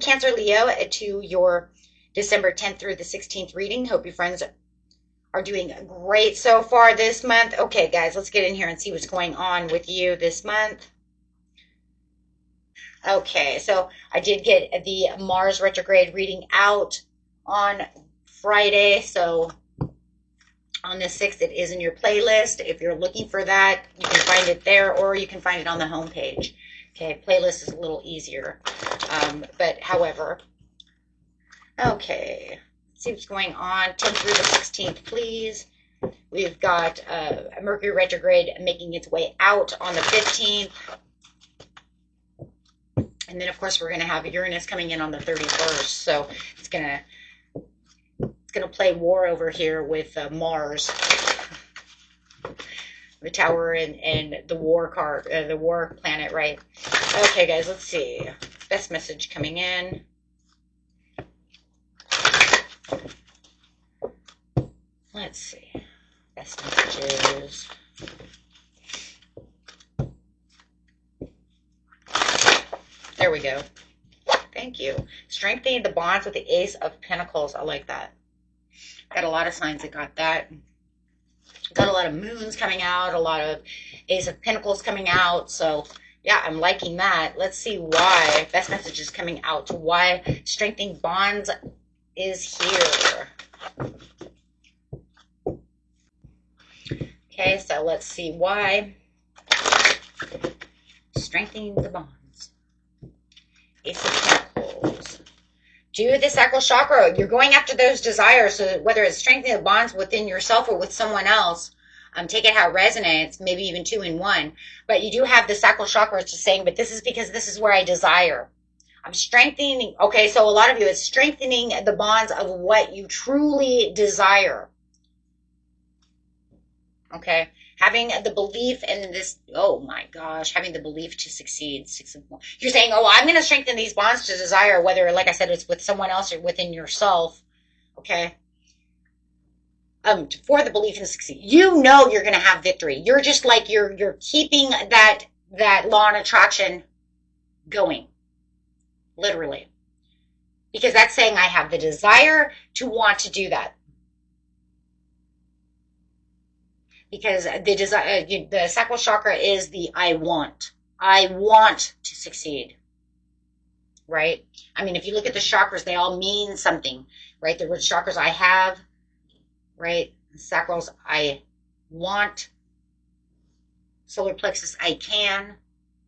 Cancer, Leo, to your December 10th through the 16th reading. Hope your friends are doing great so far this month. Okay, guys, let's get in here and see what's going on with you this month. Okay, so I did get the Mars retrograde reading out on Friday. So on the 6th, it is in your playlist. If you're looking for that, you can find it there, or you can find it on the homepage. Okay, playlist is a little easier. But however, okay, let's see what's going on. 10th through the 16th, please. We've got Mercury retrograde making its way out on the 15th. And then, of course, we're going to have Uranus coming in on the 31st. So it's going to play war over here with Mars, the Tower, and the war card, the war planet, right? Okay, guys, let's see. Best message coming in. Let's see. Best messages. There we go. Thank you. Strengthening the bonds with the Ace of Pentacles. I like that. Got a lot of signs that got that. Got a lot of moons coming out, a lot of Ace of Pentacles coming out. So, yeah, I'm liking that. Let's see why. Best messages coming out to why strengthening bonds is here. Okay, so let's see why. Strengthening the bonds. Ace of Pentacles. Do the sacral chakra. You're going after those desires. So whether it's strengthening the bonds within yourself or with someone else, take it how it resonates, maybe even two in one. But you do have the sacral chakra just saying, but this is because this is where I desire. I'm strengthening. Okay, so a lot of you, it's strengthening the bonds of what you truly desire. Okay. Having the belief in this, oh my gosh, having the belief to succeed. You're saying, oh, I'm going to strengthen these bonds to desire, whether, like I said, it's with someone else or within yourself. Okay. For the belief in succeed. You know you're going to have victory. You're just like, you're keeping that law of attraction going. Literally. Because that's saying I have the desire to want to do that. Because the sacral chakra is the I want. I want to succeed. Right? I mean, if you look at the chakras, they all mean something. Right? The root chakras I have. Right? The sacrals I want. Solar plexus I can.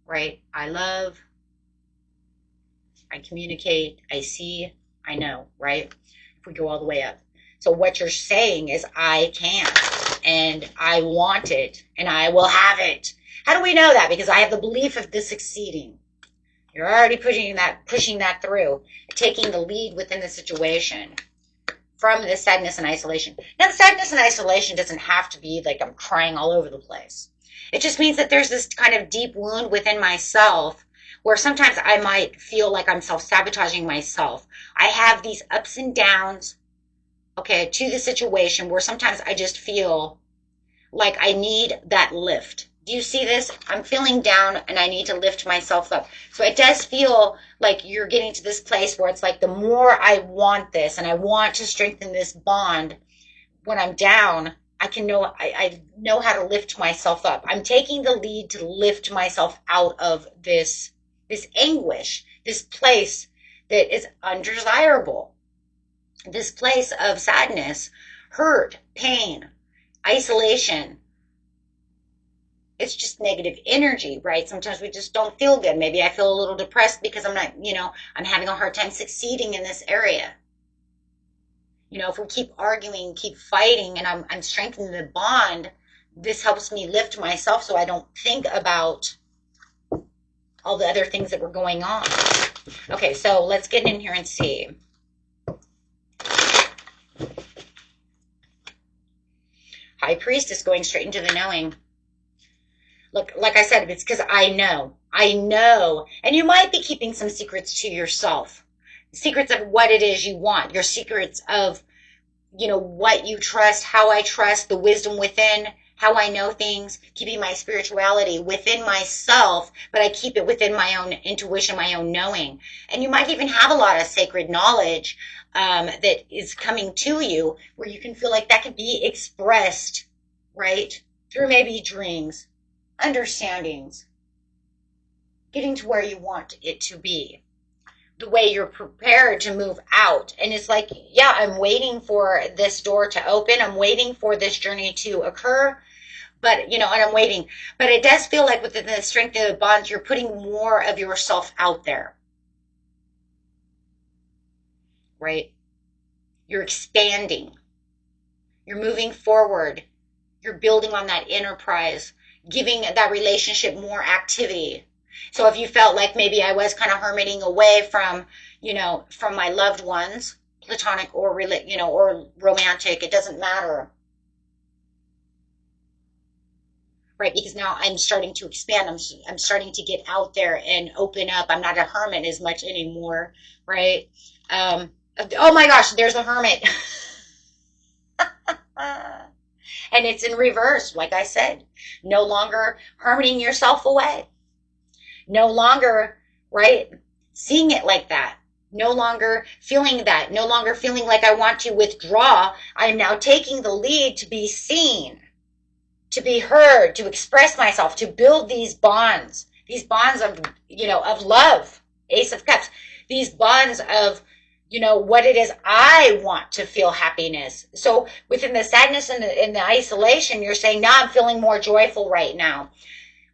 Right? I love. I communicate. I see. I know. Right? If we go all the way up. So what you're saying is I can. And I want it, and I will have it. How do we know that? Because I have the belief of this succeeding. You're already pushing that through, taking the lead within the situation from the sadness and isolation. Now, the sadness and isolation doesn't have to be like I'm crying all over the place. It just means that there's this kind of deep wound within myself where sometimes I might feel like I'm self-sabotaging myself. I have these ups and downs. Okay, to the situation where sometimes I just feel like I need that lift. Do you see this? I'm feeling down and I need to lift myself up. So it does feel like you're getting to this place where it's like the more I want this and I want to strengthen this bond, when I'm down, I know how to lift myself up. I'm taking the lead to lift myself out of this anguish, this place that is undesirable. This place of sadness, hurt, pain, isolation. It's just negative energy, right? Sometimes we just don't feel good. Maybe I feel a little depressed because I'm not, I'm having a hard time succeeding in this area. If we keep arguing, keep fighting, and I'm strengthening the bond, this helps me lift myself so I don't think about all the other things that were going on. Okay, so let's get in here and see. High Priestess going straight into the knowing. Look, like I said, it's because I know. And you might be keeping some secrets to yourself. Secrets of what it is you want. Your secrets of, what you trust, how I trust, the wisdom within, how I know things, keeping my spirituality within myself, but I keep it within my own intuition, my own knowing. And you might even have a lot of sacred knowledge that is coming to you where you can feel like that can be expressed, right? Through maybe dreams, understandings, getting to where you want it to be, the way you're prepared to move out. And it's like, yeah, I'm waiting for this door to open. I'm waiting for this journey to occur. But, and I'm waiting. But it does feel like within the strength of the bonds, you're putting more of yourself out there, right? You're expanding. You're moving forward. You're building on that enterprise, giving that relationship more activity. So if you felt like maybe I was kind of hermiting away from, from my loved ones, platonic or, or romantic, it doesn't matter. Right? Because now I'm starting to expand. I'm starting to get out there and open up. I'm not a hermit as much anymore. Right? Oh my gosh, there's a hermit. And it's in reverse, like I said. No longer hermiting yourself away. No longer, right, seeing it like that. No longer feeling that. No longer feeling like I want to withdraw. I am now taking the lead to be seen, to be heard, to express myself, to build these bonds of, of love, Ace of Cups, these bonds of, what it is I want to feel happiness. So within the sadness and the isolation, you're saying, now I'm feeling more joyful right now.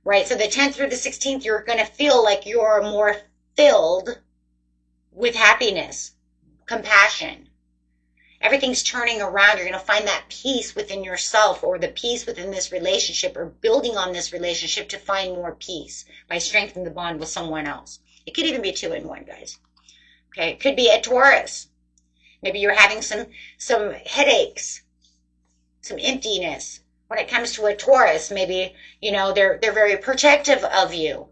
Right? So the 10th through the 16th, you're going to feel like you're more filled with happiness, compassion. Everything's turning around. You're going to find that peace within yourself, or the peace within this relationship, or building on this relationship to find more peace by strengthening the bond with someone else. It could even be 2 in 1, guys. Okay. It could be a Taurus. Maybe you're having some headaches, some emptiness. When it comes to a Taurus, maybe, they're very protective of you.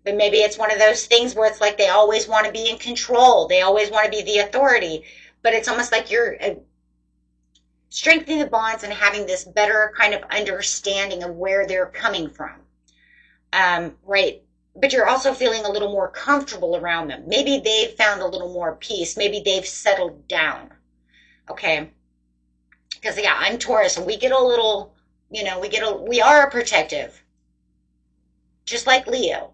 But maybe it's one of those things where it's like they always want to be in control. They always want to be the authority. But it's almost like you're strengthening the bonds and having this better kind of understanding of where they're coming from. Right? But you're also feeling a little more comfortable around them. Maybe they've found a little more peace. Maybe they've settled down. Okay? Because, yeah, I'm Taurus, and we get a little... we are protective, just like Leo,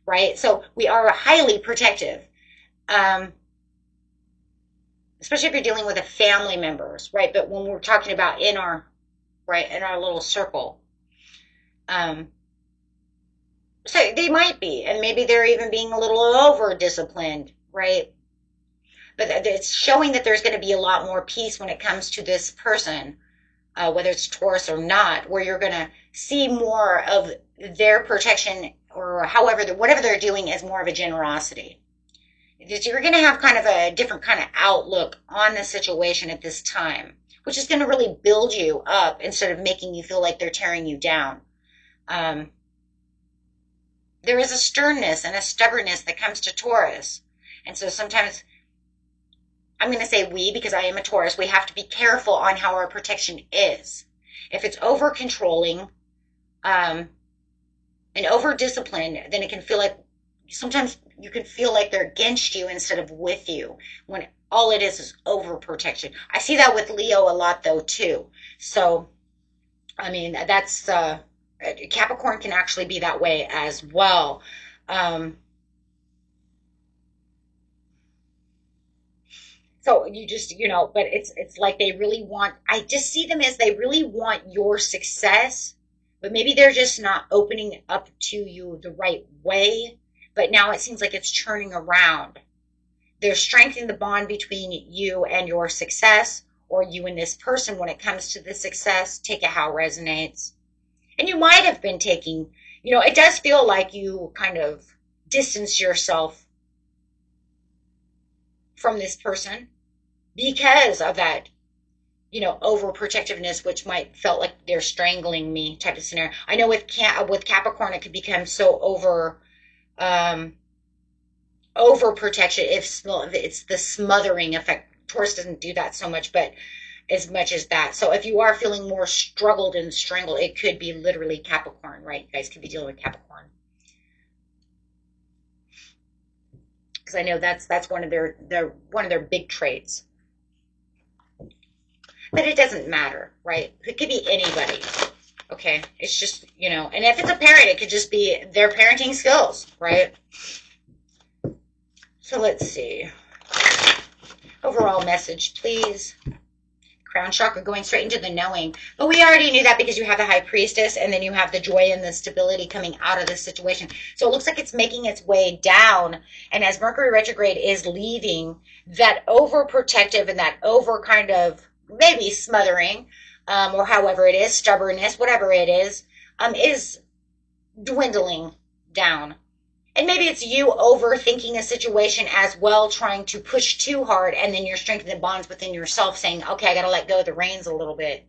right? So we are highly protective, especially if you're dealing with a family members, right? But when we're talking about in our little circle, so they might be, and maybe they're even being a little over disciplined, right? But it's showing that there's going to be a lot more peace when it comes to this person. Whether it's Taurus or not, where you're going to see more of their protection, or whatever they're doing as more of a generosity. You're going to have kind of a different kind of outlook on the situation at this time, which is going to really build you up instead of making you feel like they're tearing you down. There is a sternness and a stubbornness that comes to Taurus. And so sometimes, I'm going to say we, because I am a Taurus, we have to be careful on how our protection is. If it's over controlling and over disciplined, then it can feel like, sometimes you can feel like they're against you instead of with you, when all it is over protection. I see that with Leo a lot though too. So, I mean, that's, Capricorn can actually be that way as well. So you just, but it's like they really want, I just see them as they really want your success, but maybe they're just not opening up to you the right way. But now it seems like it's turning around. They're strengthening the bond between you and your success, or you and this person when it comes to the success. Take it how it resonates. And you might have been taking, it does feel like you kind of distance yourself from this person because of that, overprotectiveness, which might felt like they're strangling me type of scenario. I know with Capricorn, it could become so over protection if it's the smothering effect. Taurus doesn't do that so much, but as much as that. So if you are feeling more struggled and strangled, it could be literally Capricorn, right? You guys could be dealing with Capricorn. Because I know that's one of their big traits. But it doesn't matter, right? It could be anybody. Okay, it's just, and if it's a parent, it could just be their parenting skills, right? So let's see. Overall message, please. Crown chakra going straight into the knowing. But we already knew that because you have the high priestess and then you have the joy and the stability coming out of this situation. So it looks like it's making its way down. And as Mercury retrograde is leaving, that overprotective and that over kind of maybe smothering, or however it is, stubbornness, whatever it is dwindling down. And maybe it's you overthinking a situation as well, trying to push too hard, and then you're strengthening bonds within yourself, saying, okay, I got to let go of the reins a little bit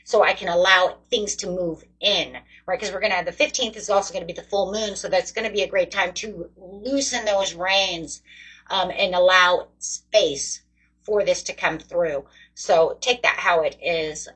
so I can allow things to move in, right? Because we're going to have the 15th is also going to be the full moon, so that's going to be a great time to loosen those reins and allow space for this to come through. So take that how it is.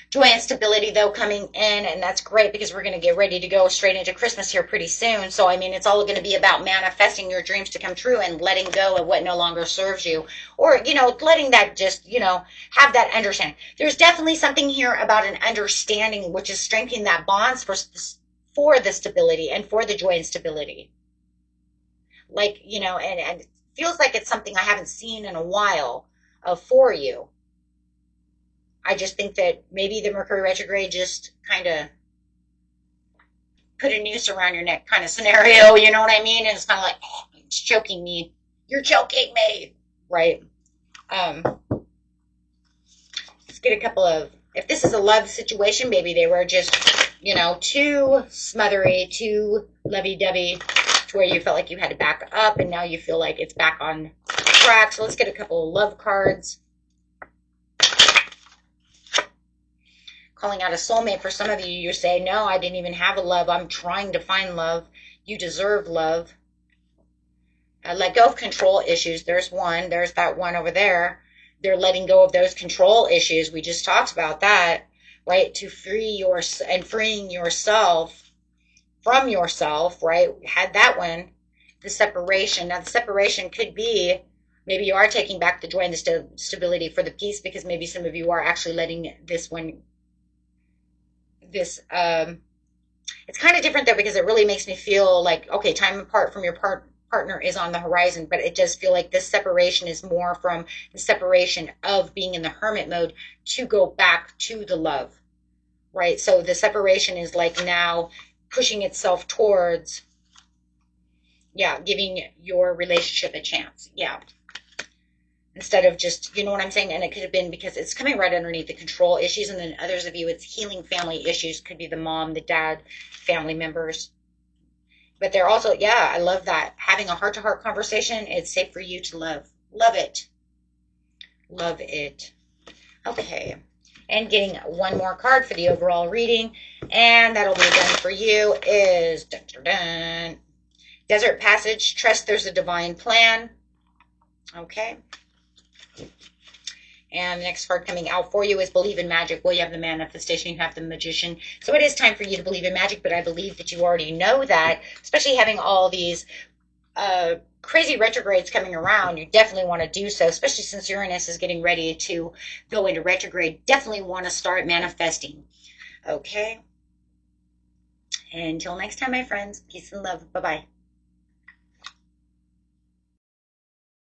Joy and stability, though, coming in, and that's great because we're going to get ready to go straight into Christmas here pretty soon. So, I mean, it's all going to be about manifesting your dreams to come true and letting go of what no longer serves you. Or, letting that just, have that understanding. There's definitely something here about an understanding, which is strengthening that bonds for the stability and for the joy and stability. Like, and it feels like it's something I haven't seen in a while for you. I just think that maybe the Mercury retrograde just kind of put a noose around your neck kind of scenario, you know what I mean? And it's kind of like, oh, it's choking me. You're choking me, right? Let's get a couple of, if this is a love situation, maybe they were just, too smothery, too lovey-dovey, to where you felt like you had to back up, and now you feel like it's back on track. So let's get a couple of love cards. Calling out a soulmate. For some of you, you say, no, I didn't even have a love. I'm trying to find love. You deserve love. Let go of control issues. There's one. There's that one over there. They're letting go of those control issues. We just talked about that, right? To freeing yourself from yourself, right? We had that one. The separation. Now, the separation could be, maybe you are taking back the joy and the stability for the peace, because maybe some of you are actually letting this one, it's kind of different though, because it really makes me feel like, okay, time apart from your partner is on the horizon, but it does feel like this separation is more from the separation of being in the hermit mode to go back to the love, right? So the separation is like now pushing itself towards, giving your relationship a chance. Instead of just, you know what I'm saying? And it could have been because it's coming right underneath the control issues. And then others of you, it's healing family issues. Could be the mom, the dad, family members. But they're also, I love that. Having a heart-to-heart conversation, it's safe for you to love. Love it. Love it. Okay. And getting one more card for the overall reading. And that'll be done for you is Desert Passage. Trust there's a divine plan. Okay. And the next card coming out for you is Believe in Magic. Well, you have the Manifestation, you have the Magician. So it is time for you to believe in magic, but I believe that you already know that, especially having all these crazy retrogrades coming around. You definitely want to do so, especially since Uranus is getting ready to go into retrograde. Definitely want to start manifesting. Okay? Until next time, my friends, peace and love. Bye-bye.